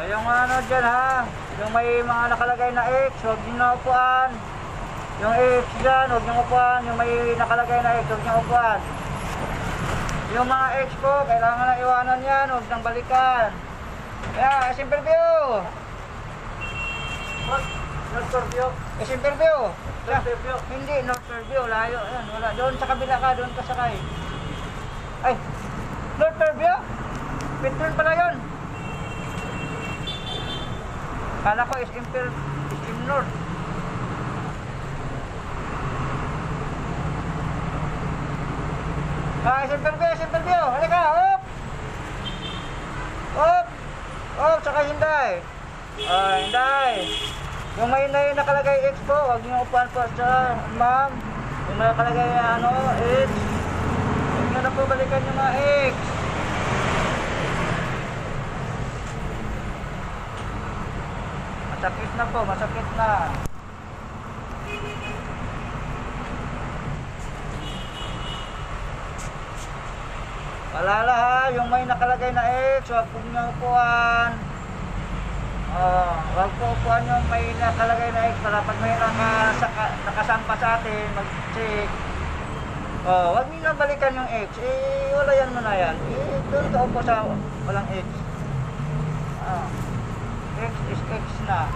yung ano dyan ha, yung may mga nakalagay na X, huwag nyo na upuan. Yung X dyan, huwag nyo upuan. Yung may nakalagay na X, huwag nyo upuan. Yung mga X po, kailangan na iwanan yan, huwag nang balikan. Kaya, simple view. What? North Fairview? Simple view. North Fairview? Hindi, North Fairview, layo. Ayan, wala. Doon sa kabila ka, doon ka sakay. Ay, North Fairview? Petron pala yun. Kala ko is North. Simple view. Halika, up! Up! Up, saka Hinday. Hinday. Yung may nakalagay X po, huwag niyo upuan po sa ma'am. Yung may nakalagay X. Huwag niyo na po balikan yung mga X. Masakit na po, masakit na. Palala ha, yung may nakalagay na X, huwag po niyo upuan. Huwag po upuan yung may nakalagay na X para pag may nakasampa sa atin, mag-check. Huwag niyo na balikan yung X. Wala yan mo na yan. Doon ka upo sa walang X. X is X na.